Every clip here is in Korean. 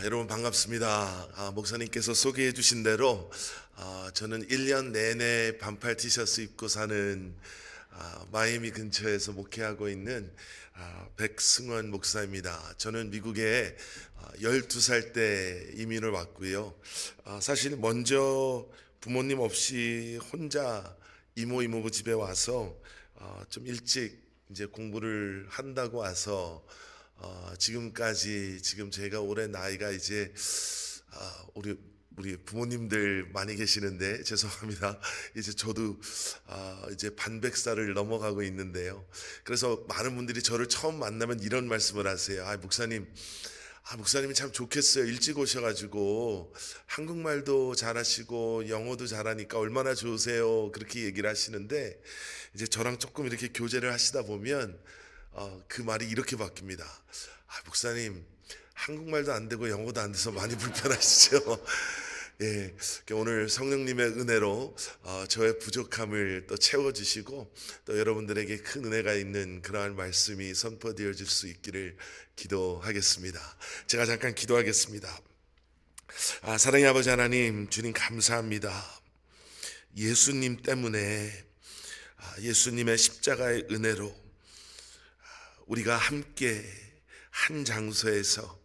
여러분 반갑습니다. 목사님께서 소개해 주신 대로 저는 1년 내내 반팔 티셔츠 입고 사는 마이애미 근처에서 목회하고 있는 백승원 목사입니다. 저는 미국에 12살 때 이민을 왔고요. 사실 먼저 부모님 없이 혼자 이모부 집에 와서 좀 일찍 이제 공부를 한다고 와서 지금까지 지금 제가 올해 나이가 이제 우리 부모님들 많이 계시는데 죄송합니다. 이제 저도 이제 반백살을 넘어가고 있는데요. 그래서 많은 분들이 저를 처음 만나면 이런 말씀을 하세요. 목사님이 참 좋겠어요. 일찍 오셔가지고 한국말도 잘하시고 영어도 잘하니까 얼마나 좋으세요. 그렇게 얘기를 하시는데 이제 저랑 조금 이렇게 교제를 하시다 보면 그 말이 이렇게 바뀝니다. 목사님 한국말도 안 되고 영어도 안 돼서 많이 불편하시죠? 예, 오늘 성령님의 은혜로 저의 부족함을 또 채워주시고 또 여러분들에게 큰 은혜가 있는 그러한 말씀이 선포되어질 수 있기를 기도하겠습니다. 제가 잠깐 기도하겠습니다. 사랑의 아버지 하나님, 주님 감사합니다. 예수님 때문에 예수님의 십자가의 은혜로 우리가 함께 한 장소에서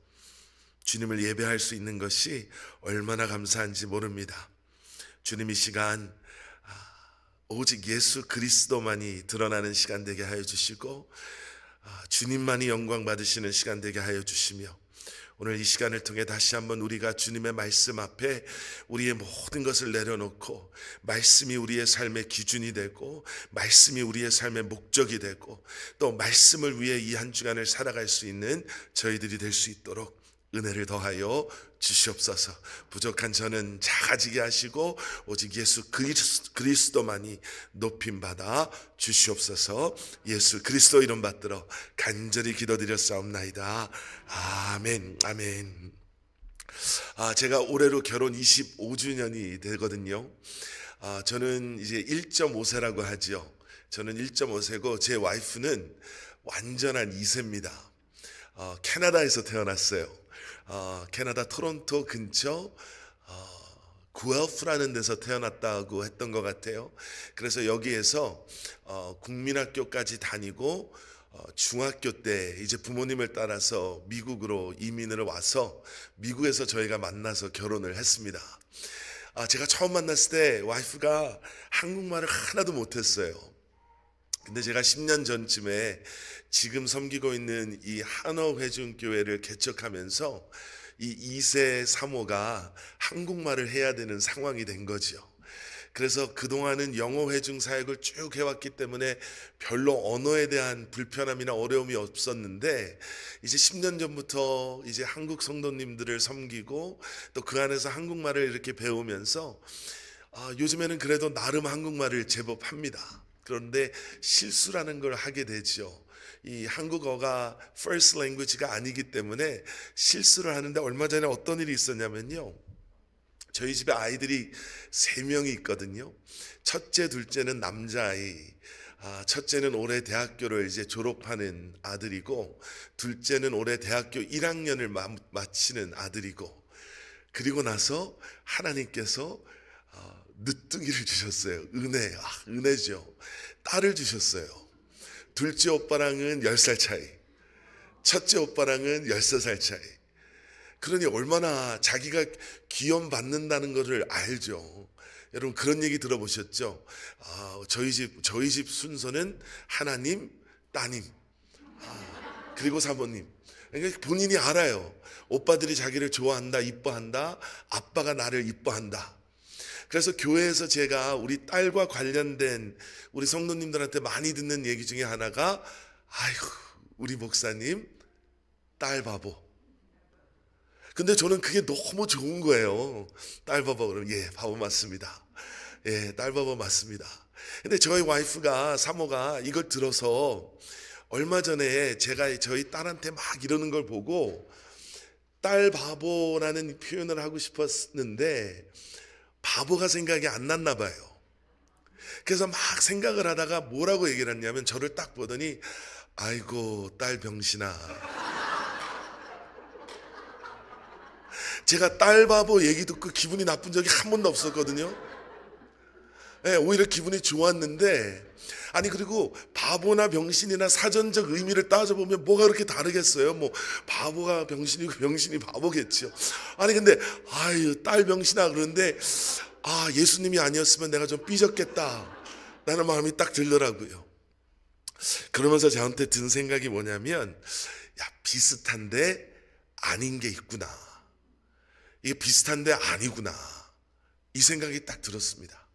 주님을 예배할 수 있는 것이 얼마나 감사한지 모릅니다. 주님 이 시간 오직 예수 그리스도만이 드러나는 시간 되게 하여 주시고 주님만이 영광 받으시는 시간 되게 하여 주시며 오늘 이 시간을 통해 다시 한번 우리가 주님의 말씀 앞에 우리의 모든 것을 내려놓고 말씀이 우리의 삶의 기준이 되고 말씀이 우리의 삶의 목적이 되고 또 말씀을 위해 이 한 주간을 살아갈 수 있는 저희들이 될 수 있도록 은혜를 더하여 주시옵소서. 부족한 저는 작아지게 하시고 오직 예수 그리스도만이 높임받아 주시옵소서. 예수 그리스도 이름 받들어 간절히 기도드렸사옵나이다. 아멘. 아멘. 제가 올해로 결혼 25주년이 되거든요. 저는 이제 1.5세라고 하죠. 저는 1.5세고 제 와이프는 완전한 2세입니다. 캐나다에서 태어났어요. 캐나다 토론토 근처 구엘프라는 데서 태어났다고 했던 것 같아요. 그래서 여기에서 국민학교까지 다니고 중학교 때 이제 부모님을 따라서 미국으로 이민을 와서 미국에서 저희가 만나서 결혼을 했습니다. 제가 처음 만났을 때 와이프가 한국말을 하나도 못했어요. 근데 제가 10년 전쯤에 지금 섬기고 있는 이 한어회중교회를 개척하면서 이 2세 사모가 한국말을 해야 되는 상황이 된 거죠. 그래서 그동안은 영어회중 사역을 쭉 해왔기 때문에 별로 언어에 대한 불편함이나 어려움이 없었는데 이제 10년 전부터 이제 한국 성도님들을 섬기고 또 그 안에서 한국말을 이렇게 배우면서 요즘에는 그래도 나름 한국말을 제법 합니다. 그런데 실수라는 걸 하게 되죠. 이 한국어가 first language가 아니기 때문에 실수를 하는데 얼마 전에 어떤 일이 있었냐면요. 저희 집에 아이들이 3명이 있거든요. 첫째, 둘째는 남자아이. 첫째는 올해 대학교를 이제 졸업하는 아들이고 둘째는 올해 대학교 1학년을 마치는 아들이고 그리고 나서 하나님께서 늦둥이를 주셨어요. 은혜죠. 딸을 주셨어요. 둘째 오빠랑은 10살 차이, 첫째 오빠랑은 13살 차이. 그러니 얼마나 자기가 귀염 받는다는 것을 알죠. 여러분 그런 얘기 들어보셨죠? 저희 집 순서는 하나님, 따님, 그리고 사모님. 그러니까 본인이 알아요. 오빠들이 자기를 좋아한다, 이뻐한다, 아빠가 나를 이뻐한다. 그래서 교회에서 제가 우리 딸과 관련된 우리 성도님들한테 많이 듣는 얘기 중에 하나가 우리 목사님 딸 바보. 근데 저는 그게 너무 좋은 거예요. 딸 바보 그러면 예, 바보 맞습니다. 예, 딸 바보 맞습니다. 근데 저희 와이프가 사모가 이걸 들어서 얼마 전에 제가 저희 딸한테 막 이러는 걸 보고 딸 바보라는 표현을 하고 싶었는데 바보가 생각이 안 났나 봐요. 그래서 막 생각을 하다가 뭐라고 얘기를 했냐면 저를 딱 보더니 아이고 딸 병신아 제가 딸 바보 얘기 듣고 기분이 나쁜 적이 한 번도 없었거든요. 예, 오히려 기분이 좋았는데, 아니 그리고 바보나 병신이나 사전적 의미를 따져보면 뭐가 그렇게 다르겠어요? 뭐 바보가 병신이고 병신이 바보겠죠. 아니 근데 아유 딸 병신아 그러는데 예수님이 아니었으면 내가 좀 삐졌겠다 라는 마음이 딱 들더라고요. 그러면서 저한테 든 생각이 뭐냐면, 야 비슷한데 아닌 게 있구나, 이게 비슷한데 아니구나, 이 생각이 딱 들었습니다.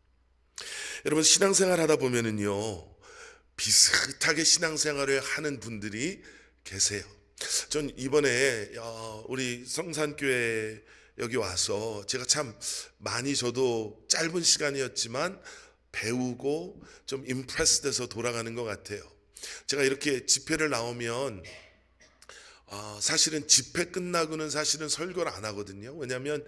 여러분 신앙생활 하다 보면은요 비슷하게 신앙생활을 하는 분들이 계세요. 전 이번에 우리 성산교회 여기 와서 제가 참 많이, 저도 짧은 시간이었지만 배우고 좀 임프레스 돼서 돌아가는 것 같아요. 제가 이렇게 집회를 나오면 사실은 집회 끝나고는 사실은 설교를 안 하거든요. 왜냐하면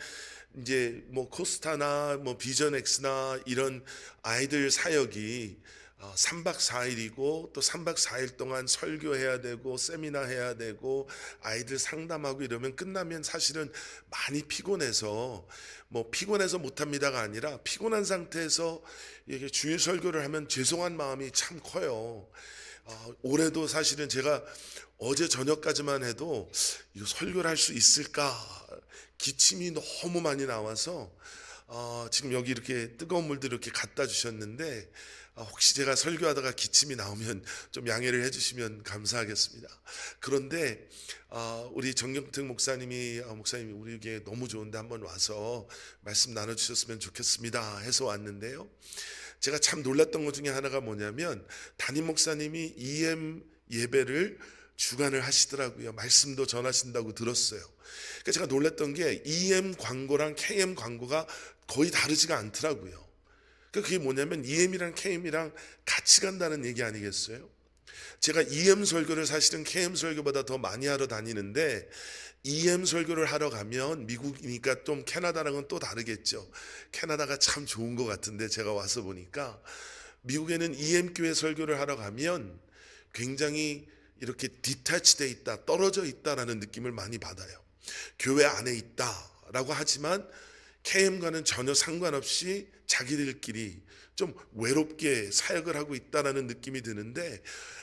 이제 뭐 코스타나 뭐 비전 X나 이런 아이들 사역이 3박 4일이고 또 3박 4일 동안 설교해야 되고 세미나 해야 되고 아이들 상담하고 이러면 끝나면 사실은 많이 피곤해서, 뭐 피곤해서 못합니다가 아니라 피곤한 상태에서 이게 주일 설교를 하면 죄송한 마음이 참 커요. 올해도 사실은 제가 어제 저녁까지만 해도 이거 설교를 할 수 있을까 기침이 너무 많이 나와서 지금 여기 이렇게 뜨거운 물들 이렇게 갖다 주셨는데, 혹시 제가 설교하다가 기침이 나오면 좀 양해를 해주시면 감사하겠습니다. 그런데 우리 정경택 목사님이 우리에게 너무 좋은데 한번 와서 말씀 나눠주셨으면 좋겠습니다 해서 왔는데요, 제가 참 놀랐던 것 중에 하나가 뭐냐면 담임 목사님이 EM 예배를 주관을 하시더라고요. 말씀도 전하신다고 들었어요. 그러니까 제가 놀랐던 게 EM 광고랑 KM 광고가 거의 다르지가 않더라고요. 그게 뭐냐면 EM이랑 KM이랑 같이 간다는 얘기 아니겠어요? 제가 EM 설교를 사실은 KM 설교보다 더 많이 하러 다니는데, EM 설교를 하러 가면 미국이니까 좀 캐나다랑은 또 다르겠죠. 캐나다가 참 좋은 것 같은데 제가 와서 보니까 미국에는 EM 교회 설교를 하러 가면 굉장히 이렇게 디태치돼 있다, 떨어져 있다라는 느낌을 많이 받아요. 교회 안에 있다라고 하지만 KM과는 전혀 상관없이 자기들끼리 좀 외롭게 사역을 하고 있다라는 느낌이 드는데,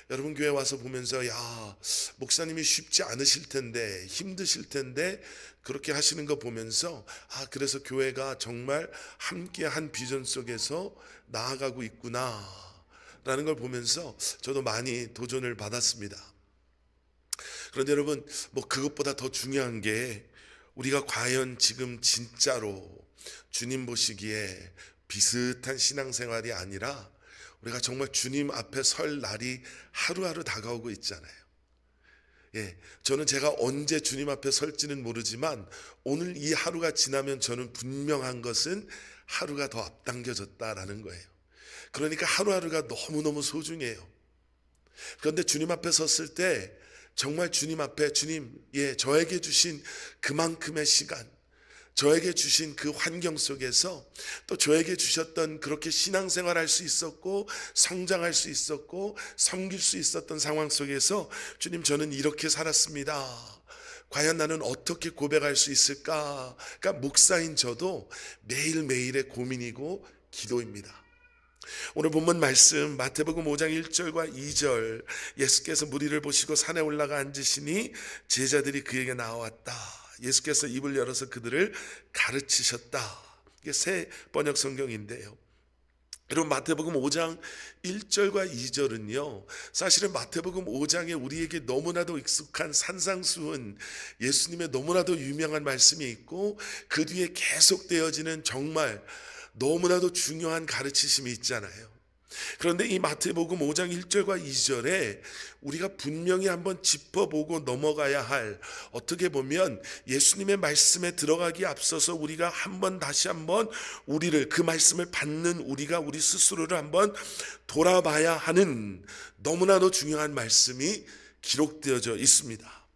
여러분 교회 와서 보면서 야 목사님이 쉽지 않으실 텐데 힘드실 텐데 그렇게 하시는 거 보면서 그래서 교회가 정말 함께한 비전 속에서 나아가고 있구나 라는 걸 보면서 저도 많이 도전을 받았습니다. 그런데 여러분 뭐 그것보다 더 중요한 게, 우리가 과연 지금 진짜로 주님 보시기에 비슷한 신앙생활이 아니라 우리가 정말 주님 앞에 설 날이 하루하루 다가오고 있잖아요. 예, 저는 제가 언제 주님 앞에 설지는 모르지만 오늘 이 하루가 지나면 저는 분명한 것은 하루가 더 앞당겨졌다라는 거예요. 그러니까 하루하루가 너무너무 소중해요. 그런데 주님 앞에 섰을 때 정말 주님 앞에 주님, 저에게 주신 그만큼의 시간, 저에게 주신 그 환경 속에서 또 저에게 주셨던 그렇게 신앙생활 할 수 있었고 성장할 수 있었고 섬길 수 있었던 상황 속에서 주님 저는 이렇게 살았습니다. 과연 나는 어떻게 고백할 수 있을까? 그러니까 목사인 저도 매일매일의 고민이고 기도입니다. 오늘 본문 말씀 마태복음 5장 1절과 2절, 예수께서 무리를 보시고 산에 올라가 앉으시니 제자들이 그에게 나왔다. 예수께서 입을 열어서 그들을 가르치셨다. 이게 새 번역 성경인데요, 여러분 마태복음 5장 1절과 2절은요 사실은 마태복음 5장에 우리에게 너무나도 익숙한 산상수훈, 예수님의 너무나도 유명한 말씀이 있고 그 뒤에 계속되어지는 정말 너무나도 중요한 가르치심이 있잖아요. 그런데 이 마태복음 5장 1절과 2절에 우리가 분명히 한번 짚어보고 넘어가야 할, 어떻게 보면 예수님의 말씀에 들어가기 앞서서 우리가 다시 한번 우리를, 그 말씀을 받는 우리가 우리 스스로를 한번 돌아봐야 하는 너무나도 중요한 말씀이 기록되어져 있습니다.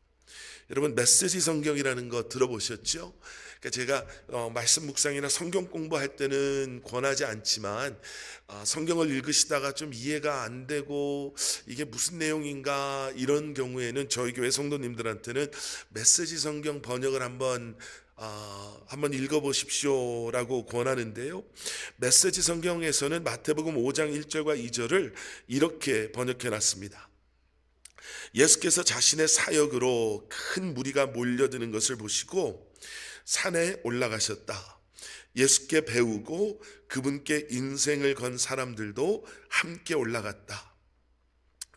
여러분 메시지 성경이라는 거 들어보셨죠? 그러니까 제가 말씀 묵상이나 성경 공부할 때는 권하지 않지만 성경을 읽으시다가 좀 이해가 안 되고 이게 무슨 내용인가 이런 경우에는 저희 교회 성도님들한테는 메시지 성경 번역을 한번 한번 읽어보십시오라고 권하는데요. 메시지 성경에서는 마태복음 5장 1절과 2절을 이렇게 번역해놨습니다. 예수께서 자신의 사역으로 큰 무리가 몰려드는 것을 보시고 산에 올라가셨다. 예수께 배우고 그분께 인생을 건 사람들도 함께 올라갔다.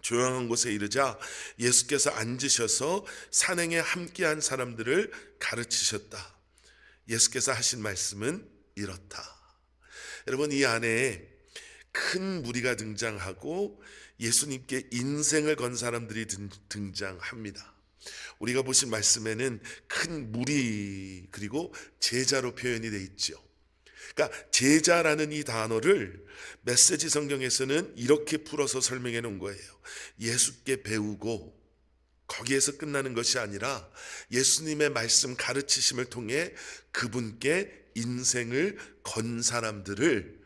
조용한 곳에 이르자 예수께서 앉으셔서 산행에 함께한 사람들을 가르치셨다. 예수께서 하신 말씀은 이렇다. 여러분, 이 안에 큰 무리가 등장하고 예수님께 인생을 건 사람들이 등장합니다. 우리가 보신 말씀에는 큰 무리 그리고 제자로 표현이 되어 있죠. 그러니까 제자라는 이 단어를 메시지 성경에서는 이렇게 풀어서 설명해 놓은 거예요. 예수께 배우고 거기에서 끝나는 것이 아니라 예수님의 말씀 가르치심을 통해 그분께 인생을 건 사람들을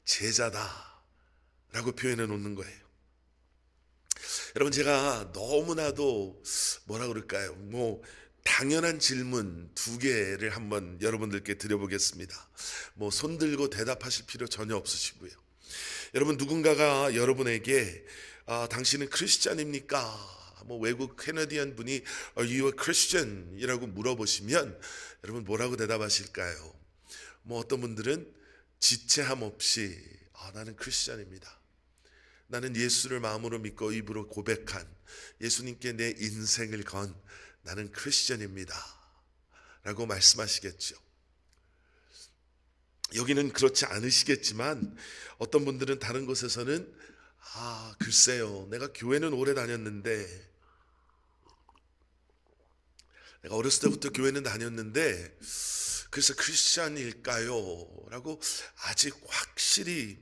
제자다라고 표현해 놓는 거예요. 여러분, 제가 너무나도 뭐라 그럴까요? 당연한 질문 두 개를 한번 여러분들께 드려보겠습니다. 손 들고 대답하실 필요 전혀 없으시고요. 여러분, 누군가가 여러분에게 당신은 크리스찬입니까? 외국 캐나디안 분이 Are you a Christian? 이라고 물어보시면 여러분 뭐라고 대답하실까요? 어떤 분들은 지체함 없이 나는 크리스찬입니다. 나는 예수를 마음으로 믿고 입으로 고백한 예수님께 내 인생을 건 나는 크리스천입니다 라고 말씀하시겠죠. 여기는 그렇지 않으시겠지만 어떤 분들은 다른 곳에서는 글쎄요, 내가 교회는 오래 다녔는데, 내가 어렸을 때부터 교회는 다녔는데 그래서 크리스천일까요? 라고 아직 확실히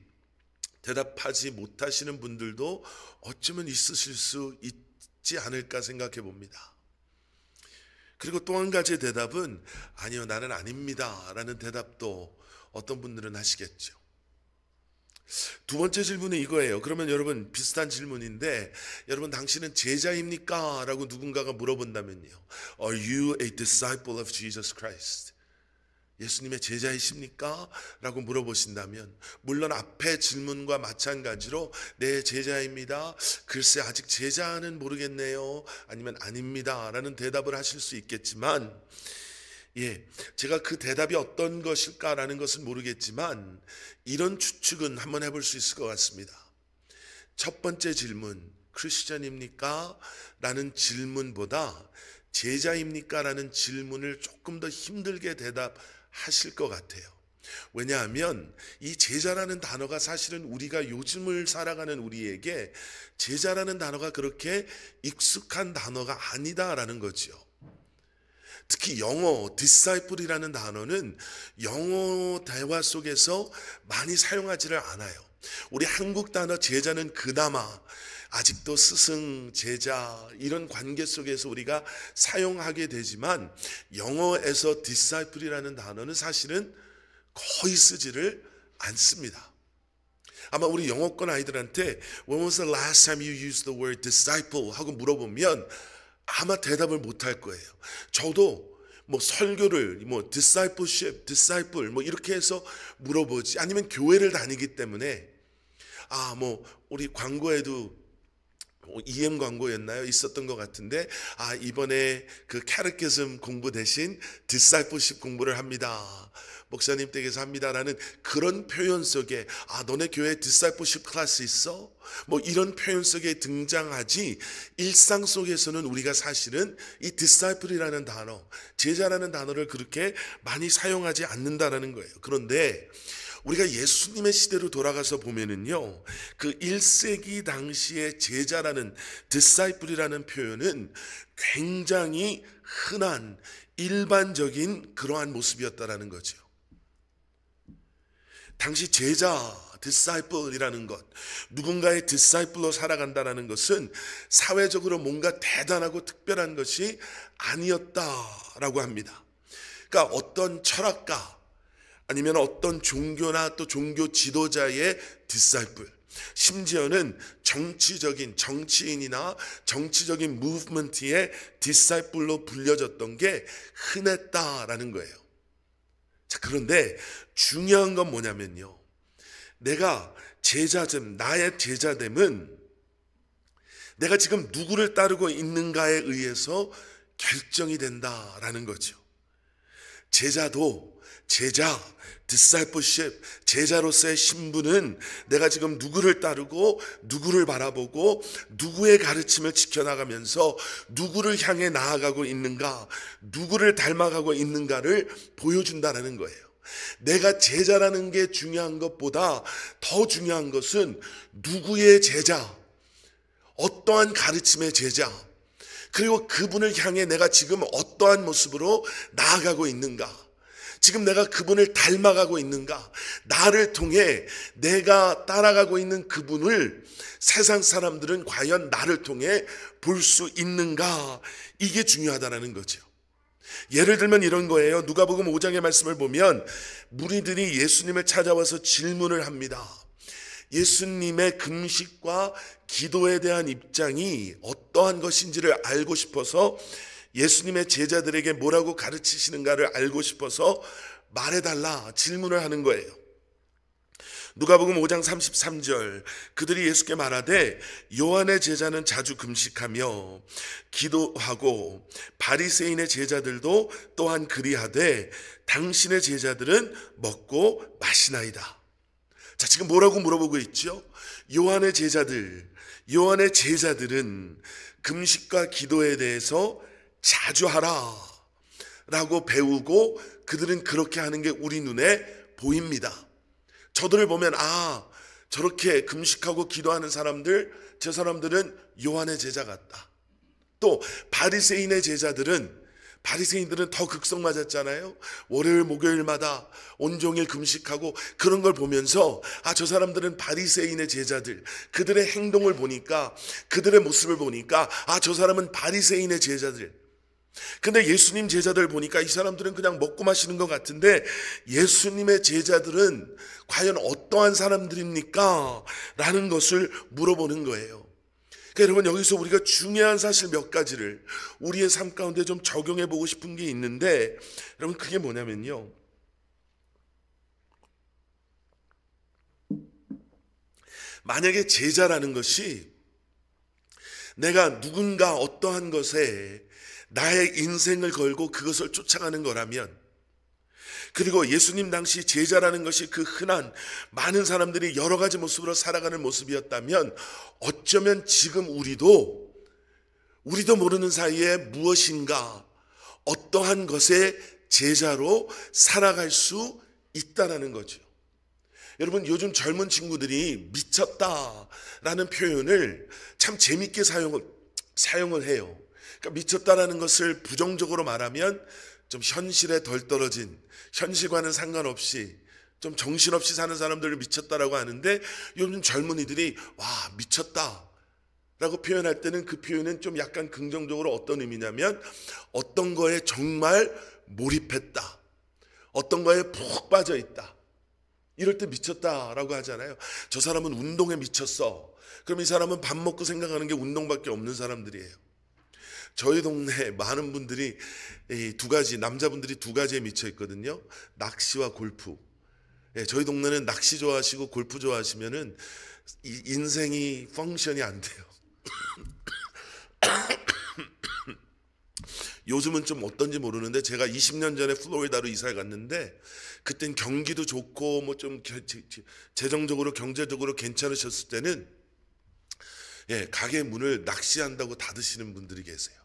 대답하지 못하시는 분들도 어쩌면 있으실 수 있지 않을까 생각해 봅니다. 그리고 또 한 가지 대답은 아니요, 나는 아닙니다 라는 대답도 어떤 분들은 하시겠죠. 두 번째 질문은 이거예요. 그러면 여러분, 비슷한 질문인데, 여러분 당신은 제자입니까? 라고 누군가가 물어본다면요, Are you a disciple of Jesus Christ? 예수님의 제자이십니까? 라고 물어보신다면, 물론 앞의 질문과 마찬가지로 네, 제자입니다. 글쎄 아직 제자는 모르겠네요. 아니면 아닙니다 라는 대답을 하실 수 있겠지만, 제가 그 대답이 어떤 것일까라는 것은 모르겠지만 이런 추측은 한번 해볼 수 있을 것 같습니다. 첫 번째 질문, 크리스천입니까? 라는 질문보다 제자입니까? 라는 질문을 조금 더 힘들게 대답하실 것 같아요. 왜냐하면 이 제자라는 단어가 사실은 우리가 요즘을 살아가는 우리에게 제자라는 단어가 그렇게 익숙한 단어가 아니다라는 거죠. 특히 영어 disciple이라는 단어는 영어 대화 속에서 많이 사용하지를 않아요. 우리 한국 단어 제자는 그나마 아직도 스승, 제자 이런 관계 속에서 우리가 사용하게 되지만 영어에서 disciple이라는 단어는 사실은 거의 쓰지를 않습니다. 아마 우리 영어권 아이들한테 When was the last time you used the word disciple? 하고 물어보면 아마 대답을 못할 거예요. 저도 설교를 discipleship, disciple 이렇게 해서 물어보지, 아니면 교회를 다니기 때문에 우리 광고에도 EM 광고였나요? 있었던 것 같은데 이번에 그 캐테키즘 공부 대신 discipleship 공부를 합니다. 목사님 댁에서 합니다라는 그런 표현 속에 너네 교회에 discipleship 클래스 있어? 이런 표현 속에 등장하지, 일상 속에서는 우리가 사실은 이 disciple이라는 단어, 제자라는 단어를 그렇게 많이 사용하지 않는다라는 거예요. 그런데 우리가 예수님의 시대로 돌아가서 보면은요, 그 1세기 당시의 제자라는 disciple이라는 표현은 굉장히 흔한 일반적인 그러한 모습이었다라는 거죠. 당시 제자, disciple이라는 것, 누군가의 disciple로 살아간다는 것은 사회적으로 뭔가 대단하고 특별한 것이 아니었다라고 합니다. 그러니까 어떤 철학가 아니면 어떤 종교나 또 종교 지도자의 disciple, 심지어는 정치인이나 정치적인 무브먼트의 disciple로 불려졌던 게 흔했다라는 거예요. 자, 그런데 중요한 건 뭐냐면요, 내가 제자됨, 나의 제자됨은 내가 지금 누구를 따르고 있는가에 의해서 결정이 된다라는 거죠. 제자도 제자, discipleship, 제자로서의 신분은 내가 지금 누구를 따르고 누구를 바라보고 누구의 가르침을 지켜나가면서 누구를 향해 나아가고 있는가, 누구를 닮아가고 있는가를 보여준다는 거예요. 내가 제자라는 게 중요한 것보다 더 중요한 것은 누구의 제자, 어떠한 가르침의 제자, 그리고 그분을 향해 내가 지금 어떠한 모습으로 나아가고 있는가, 지금 내가 그분을 닮아가고 있는가, 나를 통해 내가 따라가고 있는 그분을 세상 사람들은 과연 나를 통해 볼 수 있는가, 이게 중요하다는 거죠. 예를 들면 이런 거예요. 누가복음 5장의 말씀을 보면 무리들이 예수님을 찾아와서 질문을 합니다. 예수님의 금식과 기도에 대한 입장이 어떠한 것인지를 알고 싶어서, 예수님의 제자들에게 뭐라고 가르치시는가를 알고 싶어서 말해달라 질문을 하는 거예요. 누가복음 5장 33절, 그들이 예수께 말하되 요한의 제자는 자주 금식하며 기도하고 바리새인의 제자들도 또한 그리하되 당신의 제자들은 먹고 마시나이다. 자, 지금 뭐라고 물어보고 있죠? 요한의 제자들은 금식과 기도에 대해서 자주 하라 라고 배우고 그들은 그렇게 하는 게 우리 눈에 보입니다. 저들을 보면 저렇게 금식하고 기도하는 사람들, 저 사람들은 요한의 제자 같다. 또 바리새인의 제자들은, 바리새인들은 더 극성 맞았잖아요. 월요일 목요일마다 온종일 금식하고 그런 걸 보면서 저 사람들은 바리새인의 제자들, 그들의 행동을 보니까, 그들의 모습을 보니까 저 사람은 바리새인의 제자들. 근데 예수님 제자들 보니까 이 사람들은 그냥 먹고 마시는 것 같은데 예수님의 제자들은 과연 어떠한 사람들입니까? 라는 것을 물어보는 거예요. 그러니까 여러분, 여기서 우리가 중요한 사실 몇 가지를 우리의 삶 가운데 좀 적용해 보고 싶은 게 있는데, 여러분, 그게 뭐냐면요, 만약에 제자라는 것이 내가 누군가 어떠한 것에 나의 인생을 걸고 그것을 쫓아가는 거라면, 그리고 예수님 당시 제자라는 것이 그 흔한 많은 사람들이 여러 가지 모습으로 살아가는 모습이었다면, 어쩌면 지금 우리도 모르는 사이에 무엇인가 어떠한 것의 제자로 살아갈 수 있다라는 거죠. 여러분, 요즘 젊은 친구들이 미쳤다라는 표현을 참 재밌게 사용을 해요. 그러니까 미쳤다라는 것을 부정적으로 말하면 좀 현실에 덜 떨어진, 현실과는 상관없이 좀 정신없이 사는 사람들을 미쳤다라고 하는데, 요즘 젊은이들이 미쳤다라고 표현할 때는 그 표현은 좀 약간 긍정적으로 어떤 의미냐면 어떤 거에 정말 몰입했다, 어떤 거에 푹 빠져 있다, 이럴 때 미쳤다라고 하잖아요. 저 사람은 운동에 미쳤어. 그럼 이 사람은 밥 먹고 생각하는 게 운동밖에 없는 사람들이에요. 저희 동네에 많은 분들이 남자분들이 두 가지에 미쳐 있거든요. 낚시와 골프. 저희 동네는 낚시 좋아하시고 골프 좋아하시면은 인생이 펑션이 안 돼요. 요즘은 좀 어떤지 모르는데, 제가 20년 전에 플로리다로 이사를 갔는데 그땐 경기도 좋고 뭐 좀 재정적으로 경제적으로 괜찮으셨을 때는 가게 문을 낚시한다고 닫으시는 분들이 계세요.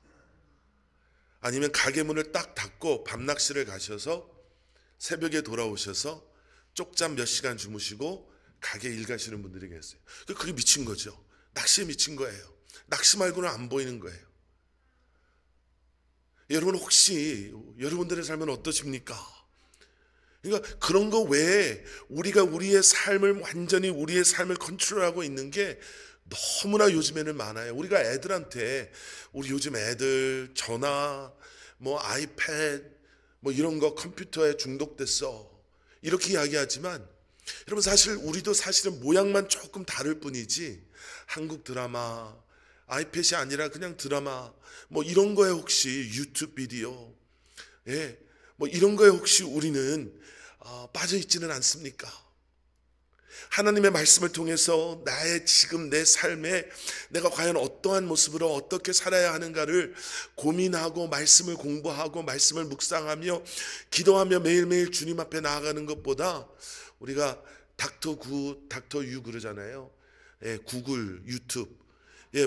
아니면 가게 문을 딱 닫고 밤낚시를 가셔서 새벽에 돌아오셔서 쪽잠 몇 시간 주무시고 가게 일 가시는 분들이 계세요. 그게 미친 거죠. 낚시에 미친 거예요. 낚시 말고는 안 보이는 거예요. 여러분, 혹시 여러분들의 삶은 어떠십니까? 그러니까 그런 거 외에 우리가 우리의 삶을 완전히 우리의 삶을 컨트롤하고 있는 게 너무나 요즘에는 많아요. 우리가 애들한테 우리 요즘 애들 전화, 뭐 아이패드, 뭐 이런 거 컴퓨터에 중독됐어, 이렇게 이야기하지만, 여러분, 사실 우리도 사실은 모양만 조금 다를 뿐이지 한국 드라마, 아이패드이 아니라 그냥 드라마, 뭐 이런 거에 혹시 유튜브 비디오, 뭐 이런 거에 혹시 우리는 빠져 있지는 않습니까? 하나님의 말씀을 통해서 나의 지금 내 삶에 내가 과연 어떠한 모습으로 어떻게 살아야 하는가를 고민하고 말씀을 공부하고 말씀을 묵상하며 기도하며 매일매일 주님 앞에 나아가는 것보다 우리가 닥터 유 그러잖아요. 구글, 유튜브,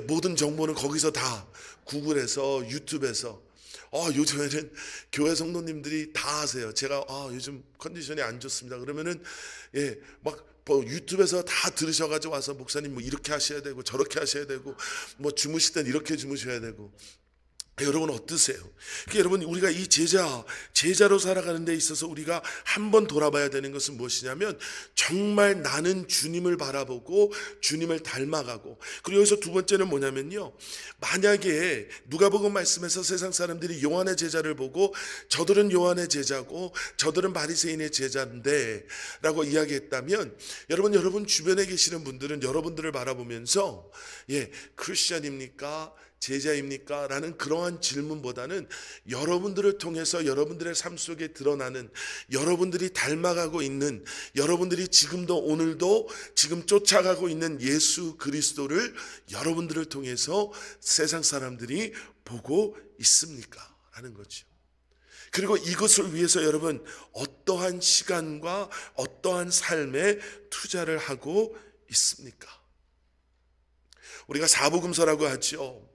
모든 정보는 거기서 다 구글에서 유튜브에서 요즘에는 교회 성도님들이 다 하세요. 제가 요즘 컨디션이 안 좋습니다. 그러면은 막 유튜브에서 다 들으셔가지고 와서 목사님 뭐 이렇게 하셔야 되고 저렇게 하셔야 되고 뭐 주무실 땐 이렇게 주무셔야 되고. 여러분 어떠세요? 여러분 우리가 이 제자로 살아가는 데 있어서 우리가 한번 돌아봐야 되는 것은 무엇이냐면 정말 나는 주님을 바라보고 주님을 닮아가고, 그리고 여기서 두 번째는 뭐냐면요, 만약에 누가복음 말씀에서 세상 사람들이 요한의 제자를 보고 저들은 요한의 제자고 저들은 바리새인의 제자인데 라고 이야기했다면, 여러분 주변에 계시는 분들은 여러분들을 바라보면서 크리스찬입니까? 제자입니까? 라는 그러한 질문보다는 여러분들을 통해서 여러분들의 삶 속에 드러나는, 여러분들이 닮아가고 있는, 여러분들이 지금도 오늘도 지금 쫓아가고 있는 예수 그리스도를 여러분들을 통해서 세상 사람들이 보고 있습니까? 라는 거죠. 그리고 이것을 위해서 여러분 어떠한 시간과 어떠한 삶에 투자를 하고 있습니까? 우리가 사복음서라고 하죠.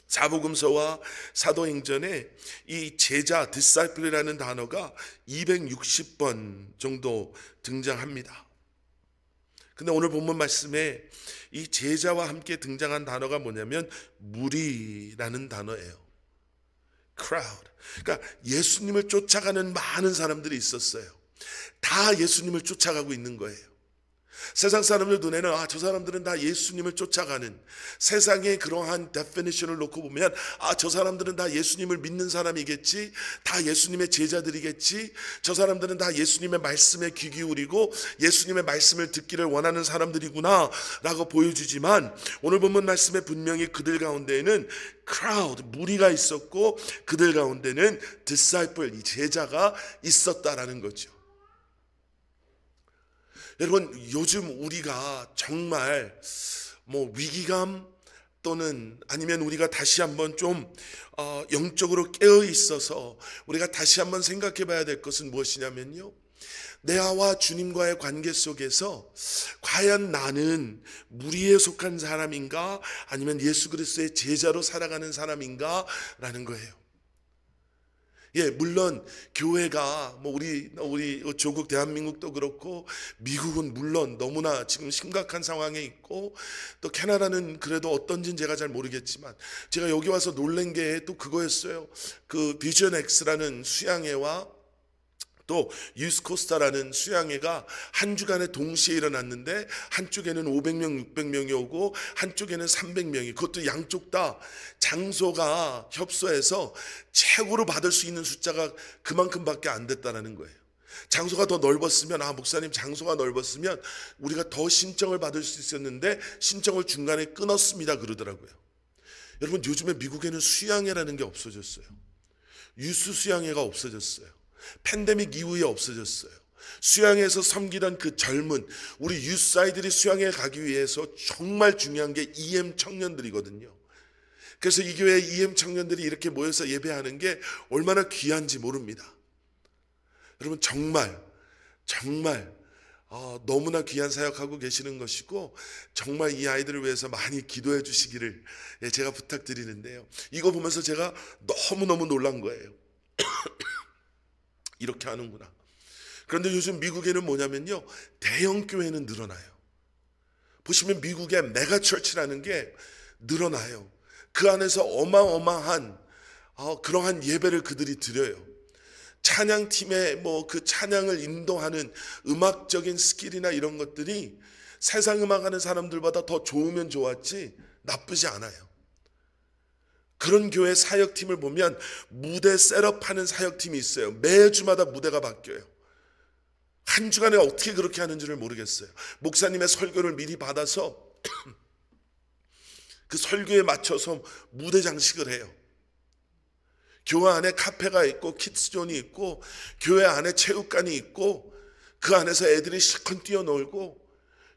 사복음서와 사도행전에 이 제자, disciple이라는 단어가 260번 정도 등장합니다. 근데 오늘 본문 말씀에 이 제자와 함께 등장한 단어가 뭐냐면 무리라는 단어예요. crowd. 그러니까 예수님을 쫓아가는 많은 사람들이 있었어요. 다 예수님을 쫓아가고 있는 거예요. 세상 사람들 눈에는 저 사람들은 다 예수님을 쫓아가는, 세상의 그러한 데피니션을 놓고 보면 저 사람들은 다 예수님을 믿는 사람이겠지, 다 예수님의 제자들이겠지, 저 사람들은 다 예수님의 말씀에 귀 기울이고 예수님의 말씀을 듣기를 원하는 사람들이구나 라고 보여주지만, 오늘 본문 말씀에 분명히 그들 가운데에는 crowd, 무리가 있었고 그들 가운데는 disciple, 이 제자가 있었다라는 거죠. 여러분 요즘 우리가 정말 위기감 또는 아니면 우리가 다시 한번 좀 영적으로 깨어 있어서 우리가 다시 한번 생각해 봐야 될 것은 무엇이냐면요, 내와 주님과의 관계 속에서 과연 나는 무리에 속한 사람인가 아니면 예수 그리스도의 제자로 살아가는 사람인가 라는 거예요. 물론 교회가 우리 조국 대한민국도 그렇고 미국은 물론 너무나 지금 심각한 상황에 있고, 또 캐나다는 그래도 어떤지는 제가 잘 모르겠지만 제가 여기 와서 놀란 게 또 그거였어요. 그 비전 X라는 수양회와 또 유스코스타라는 수양회가 한 주간에 동시에 일어났는데 한쪽에는 500명 600명이 오고 한쪽에는 300명이, 그것도 양쪽 다 장소가 협소해서 최고로 받을 수 있는 숫자가 그만큼밖에 안 됐다는 거예요. 장소가 더 넓었으면 목사님 장소가 넓었으면 우리가 더 신청을 받을 수 있었는데 신청을 중간에 끊었습니다 그러더라고요. 여러분 요즘에 미국에는 수양회라는 게 없어졌어요. 유스 수양회가 없어졌어요. 팬데믹 이후에 없어졌어요. 수양에서 섬기던 그 젊은 우리 유스아이들이 수양에 가기 위해서 정말 중요한 게 EM 청년들이거든요. 그래서 이 교회 EM 청년들이 이렇게 모여서 예배하는 게 얼마나 귀한지 모릅니다. 여러분 정말 너무나 귀한 사역하고 계시는 것이고, 정말 이 아이들을 위해서 많이 기도해 주시기를 제가 부탁드리는데요, 이거 보면서 제가 너무너무 놀란 거예요. 이렇게 하는구나. 그런데 요즘 미국에는 뭐냐면요, 대형 교회는 늘어나요. 보시면 미국의 메가처치라는 게 늘어나요. 그 안에서 어마어마한 그러한 예배를 그들이 드려요. 찬양팀의 그 찬양을 인도하는 음악적인 스킬이나 이런 것들이 세상 음악하는 사람들보다 더 좋으면 좋았지 나쁘지 않아요. 그런 교회 사역팀을 보면 무대 셋업하는 사역팀이 있어요. 매주마다 무대가 바뀌어요. 한 주간에 어떻게 그렇게 하는지를 모르겠어요. 목사님의 설교를 미리 받아서 그 설교에 맞춰서 무대 장식을 해요. 교회 안에 카페가 있고 키즈존이 있고 교회 안에 체육관이 있고 그 안에서 애들이 실컷 뛰어놀고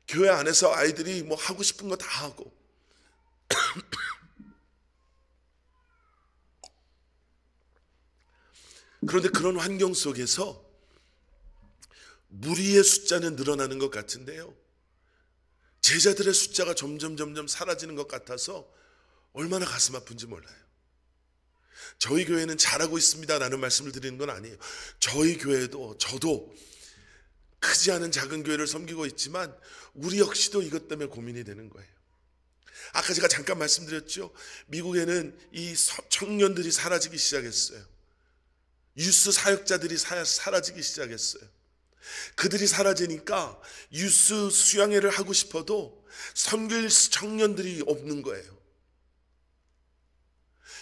교회 안에서 아이들이 뭐 하고 싶은 거 다 하고 그런데 그런 환경 속에서 무리의 숫자는 늘어나는 것 같은데요, 제자들의 숫자가 점점 사라지는 것 같아서 얼마나 가슴 아픈지 몰라요. 저희 교회는 잘하고 있습니다라는 말씀을 드리는 건 아니에요. 저희 교회도 저도 크지 않은 작은 교회를 섬기고 있지만 우리 역시도 이것 때문에 고민이 되는 거예요. 아까 제가 잠깐 말씀드렸죠. 미국에는 이 청년들이 사라지기 시작했어요. 유스 사역자들이 사라지기 시작했어요. 그들이 사라지니까 유스 수양회를 하고 싶어도 섬길 청년들이 없는 거예요.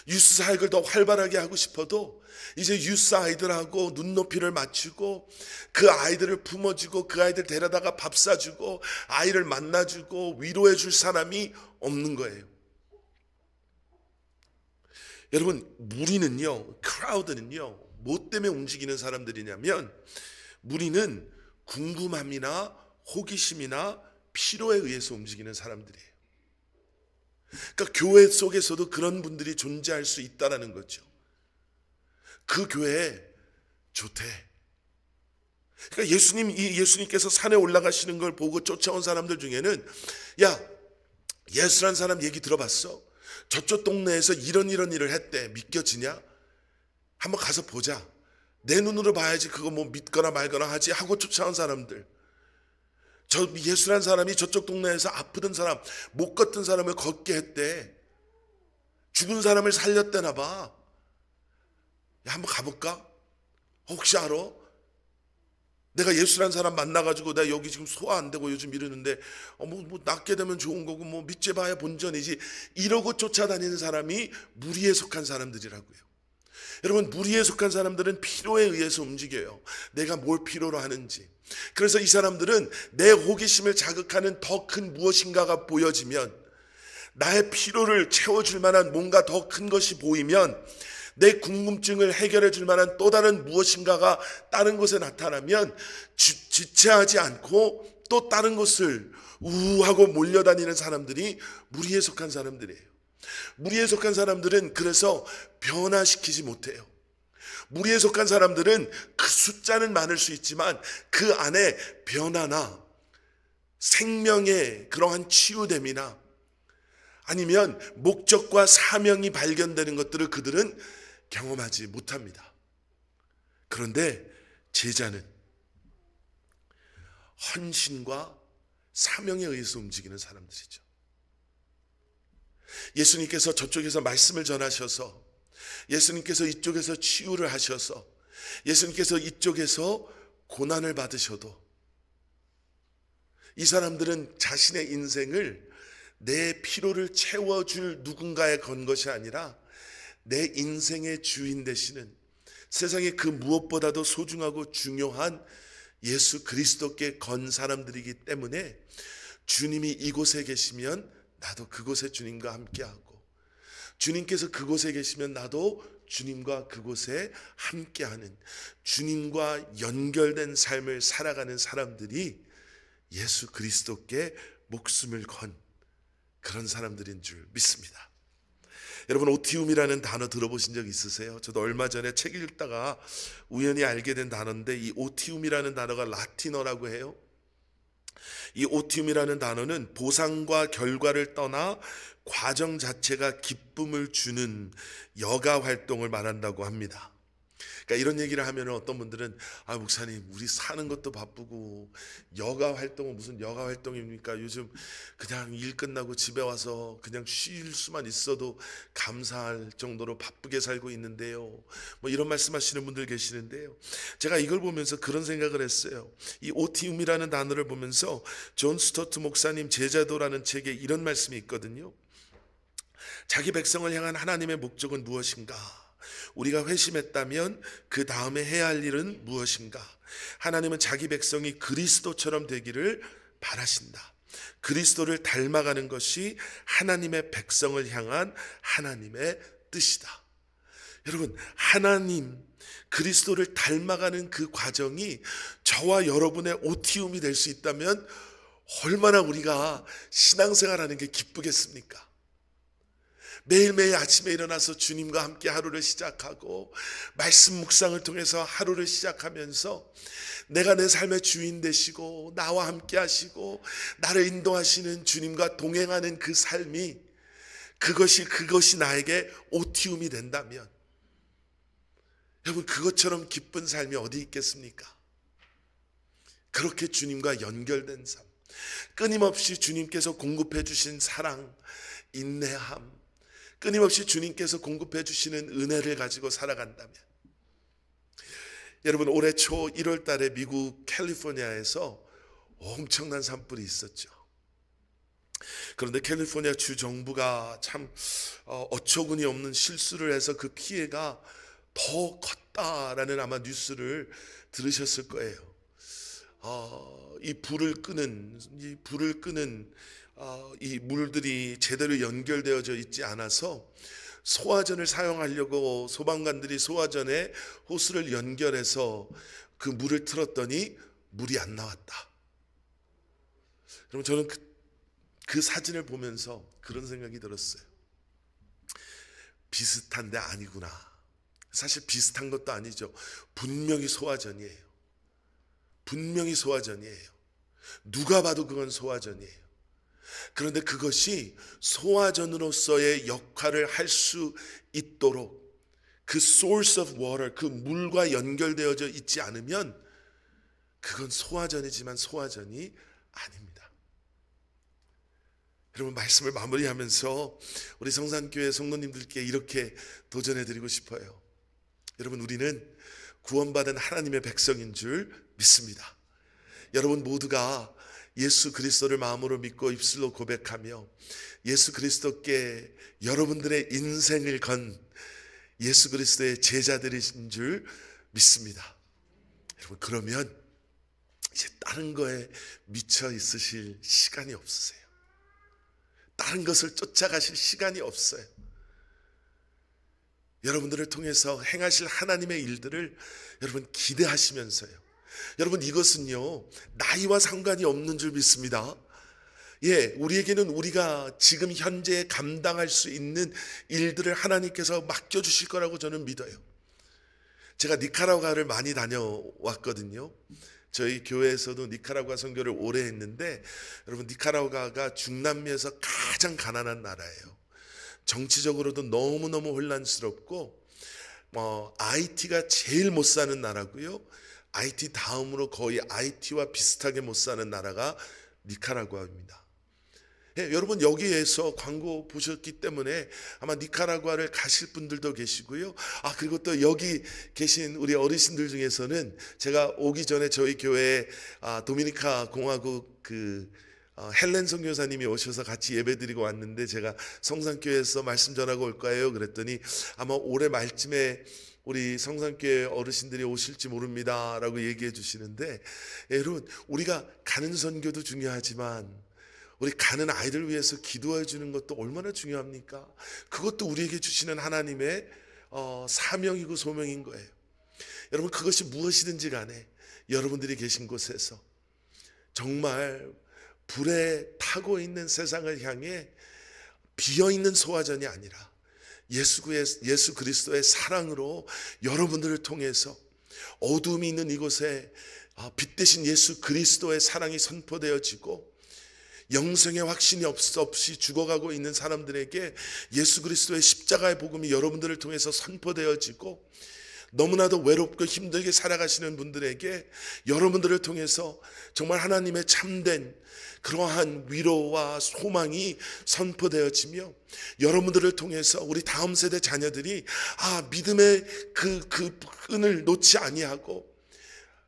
유스 사역을 더 활발하게 하고 싶어도 이제 유스 아이들하고 눈높이를 맞추고 그 아이들을 품어주고 그 아이들 데려다가 밥 사주고 아이를 만나주고 위로해 줄 사람이 없는 거예요. 여러분, 무리는요, 크라우드는요, 뭐 때문에 움직이는 사람들이냐면 무리는 궁금함이나 호기심이나 필요에 의해서 움직이는 사람들이에요. 그러니까 교회 속에서도 그런 분들이 존재할 수 있다는 거죠. 그 교회 좋대. 그러니까 예수님께서 산에 올라가시는 걸 보고 쫓아온 사람들 중에는, 야, 예수란 사람 얘기 들어봤어? 저쪽 동네에서 이런 일을 했대. 믿겨지냐? 한번 가서 보자. 내 눈으로 봐야지 그거 뭐 믿거나 말거나 하지 하고 쫓아온 사람들. 저 예수란 사람이 저쪽 동네에서 아프던 사람, 못 걷던 사람을 걷게 했대. 죽은 사람을 살렸대나 봐. 야, 한번 가볼까? 혹시 알아? 내가 예수란 사람 만나가지고 나 여기 지금 소화 안 되고 요즘 이러는데 뭐 낫게 되면 좋은 거고 뭐 믿지 봐야 본전이지, 이러고 쫓아다니는 사람이 무리에 속한 사람들이라고요. 여러분, 무리에 속한 사람들은 필요에 의해서 움직여요. 내가 뭘 필요로 하는지. 그래서 이 사람들은 내 호기심을 자극하는 더 큰 무엇인가가 보여지면, 나의 필요를 채워줄 만한 뭔가 더 큰 것이 보이면, 내 궁금증을 해결해 줄 만한 또 다른 무엇인가가 다른 곳에 나타나면 지체하지 않고 또 다른 것을 우하고 몰려다니는 사람들이 무리에 속한 사람들이에요. 무리에 속한 사람들은 그래서 변화시키지 못해요. 무리에 속한 사람들은 그 숫자는 많을 수 있지만 그 안에 변화나 생명의 그러한 치유됨이나 아니면 목적과 사명이 발견되는 것들을 그들은 경험하지 못합니다. 그런데 제자는 헌신과 사명에 의해서 움직이는 사람들이죠. 예수님께서 저쪽에서 말씀을 전하셔서, 예수님께서 이쪽에서 치유를 하셔서, 예수님께서 이쪽에서 고난을 받으셔도 이 사람들은 자신의 인생을 내 필요를 채워줄 누군가에 건 것이 아니라 내 인생의 주인 되시는, 세상에 그 무엇보다도 소중하고 중요한 예수 그리스도께 건 사람들이기 때문에 주님이 이곳에 계시면 나도 그곳에 주님과 함께하고, 주님께서 그곳에 계시면 나도 주님과 그곳에 함께하는, 주님과 연결된 삶을 살아가는 사람들이 예수 그리스도께 목숨을 건 그런 사람들인 줄 믿습니다. 여러분, 오티움이라는 단어 들어보신 적 있으세요? 저도 얼마 전에 책 읽다가 우연히 알게 된 단어인데, 이 오티움이라는 단어가 라틴어라고 해요. 이 오티움이라는 단어는 보상과 결과를 떠나 과정 자체가 기쁨을 주는 여가 활동을 말한다고 합니다. 그러니까 이런 얘기를 하면 어떤 분들은, 아, 목사님, 우리 사는 것도 바쁘고 여가 활동은 무슨 여가 활동입니까? 요즘 그냥 일 끝나고 집에 와서 그냥 쉴 수만 있어도 감사할 정도로 바쁘게 살고 있는데요. 뭐 이런 말씀하시는 분들 계시는데요. 제가 이걸 보면서 그런 생각을 했어요. 이 오티움이라는 단어를 보면서 존 스토트 목사님 제자도라는 책에 이런 말씀이 있거든요. 자기 백성을 향한 하나님의 목적은 무엇인가? 우리가 회심했다면 그 다음에 해야 할 일은 무엇인가? 하나님은 자기 백성이 그리스도처럼 되기를 바라신다. 그리스도를 닮아가는 것이 하나님의 백성을 향한 하나님의 뜻이다. 여러분, 하나님 그리스도를 닮아가는 그 과정이 저와 여러분의 오티움이 될 수 있다면 얼마나 우리가 신앙생활하는 게 기쁘겠습니까? 매일매일 아침에 일어나서 주님과 함께 하루를 시작하고 말씀 묵상을 통해서 하루를 시작하면서 내가 내 삶의 주인 되시고 나와 함께 하시고 나를 인도하시는 주님과 동행하는 그 삶이 그것이 나에게 오티움이 된다면 여러분, 그것처럼 기쁜 삶이 어디 있겠습니까? 그렇게 주님과 연결된 삶, 끊임없이 주님께서 공급해 주신 사랑, 인내함, 끊임없이 주님께서 공급해 주시는 은혜를 가지고 살아간다면, 여러분, 올해 초 1월 달에 미국 캘리포니아에서 엄청난 산불이 있었죠. 그런데 캘리포니아 주 정부가 참 어처구니 없는 실수를 해서 그 피해가 더 컸다라는 아마 뉴스를 들으셨을 거예요. 이 불을 끄는 이 물들이 제대로 연결되어져 있지 않아서 소화전을 사용하려고 소방관들이 소화전에 호스를 연결해서 그 물을 틀었더니 물이 안 나왔다. 그럼 저는 그 사진을 보면서 그런 생각이 들었어요. 비슷한데 아니구나. 사실 비슷한 것도 아니죠. 분명히 소화전이에요. 분명히 소화전이에요. 누가 봐도 그건 소화전이에요. 그런데 그것이 소화전으로서의 역할을 할 수 있도록 그 source of water, 그 물과 연결되어져 있지 않으면 그건 소화전이지만 소화전이 아닙니다. 여러분, 말씀을 마무리하면서 우리 성산교회 성도님들께 이렇게 도전해드리고 싶어요. 여러분, 우리는 구원받은 하나님의 백성인 줄 믿습니다. 여러분 모두가 예수 그리스도를 마음으로 믿고 입술로 고백하며 예수 그리스도께 여러분들의 인생을 건 예수 그리스도의 제자들이신 줄 믿습니다. 여러분, 그러면 이제 다른 거에 미쳐 있으실 시간이 없으세요. 다른 것을 쫓아가실 시간이 없어요. 여러분들을 통해서 행하실 하나님의 일들을 여러분 기대하시면서요. 여러분, 이것은요 나이와 상관이 없는 줄 믿습니다. 우리에게는 우리가 지금 현재 감당할 수 있는 일들을 하나님께서 맡겨주실 거라고 저는 믿어요. 제가 니카라과를 많이 다녀왔거든요. 저희 교회에서도 니카라과 선교를 오래 했는데, 여러분, 니카라과가 중남미에서 가장 가난한 나라예요. 정치적으로도 너무너무 혼란스럽고 IT가 제일 못 사는 나라고요. IT 다음으로 거의 IT와 비슷하게 못 사는 나라가 니카라과입니다. 여러분, 여기에서 광고 보셨기 때문에 아마 니카라과를 가실 분들도 계시고요. 그리고 또 여기 계신 우리 어르신들 중에서는 제가 오기 전에 저희 교회에 도미니카 공화국 헬렌 선교사님이 오셔서 같이 예배드리고 왔는데, 제가 성산교회에서 말씀 전하고 올 거예요 그랬더니 아마 올해 말쯤에 우리 성산교회 어르신들이 오실지 모릅니다 라고 얘기해 주시는데, 여러분, 우리가 가는 선교도 중요하지만 우리 가는 아이들 위해서 기도해 주는 것도 얼마나 중요합니까? 그것도 우리에게 주시는 하나님의 사명이고 소명인 거예요. 여러분, 그것이 무엇이든지 간에 여러분들이 계신 곳에서 정말 불에 타고 있는 세상을 향해 비어있는 소화전이 아니라 예수 그리스도의 사랑으로 여러분들을 통해서 어둠이 있는 이곳에 빛 대신 예수 그리스도의 사랑이 선포되어지고, 영생의 확신이 없이 죽어가고 있는 사람들에게 예수 그리스도의 십자가의 복음이 여러분들을 통해서 선포되어지고, 너무나도 외롭고 힘들게 살아가시는 분들에게 여러분들을 통해서 정말 하나님의 참된 그러한 위로와 소망이 선포되어지며, 여러분들을 통해서 우리 다음 세대 자녀들이 믿음의 그 끈을 놓지 아니하고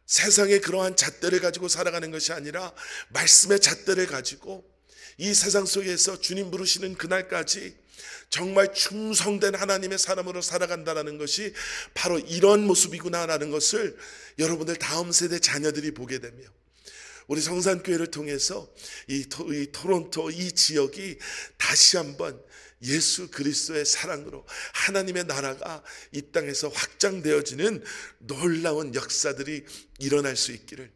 세상의 그러한 잣대를 가지고 살아가는 것이 아니라 말씀의 잣대를 가지고 이 세상 속에서 주님 부르시는 그날까지 정말 충성된 하나님의 사람으로 살아간다는 것이 바로 이런 모습이구나라는 것을 여러분들 다음 세대 자녀들이 보게 되며, 우리 성산교회를 통해서 이 토론토 이 지역이 다시 한번 예수 그리스도의 사랑으로 하나님의 나라가 이 땅에서 확장되어지는 놀라운 역사들이 일어날 수 있기를,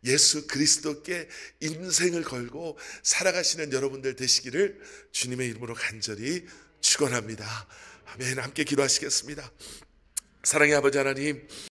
예수 그리스도께 인생을 걸고 살아가시는 여러분들 되시기를 주님의 이름으로 간절히 축원합니다. 아멘. 함께 기도하시겠습니다. 사랑의 아버지 하나님,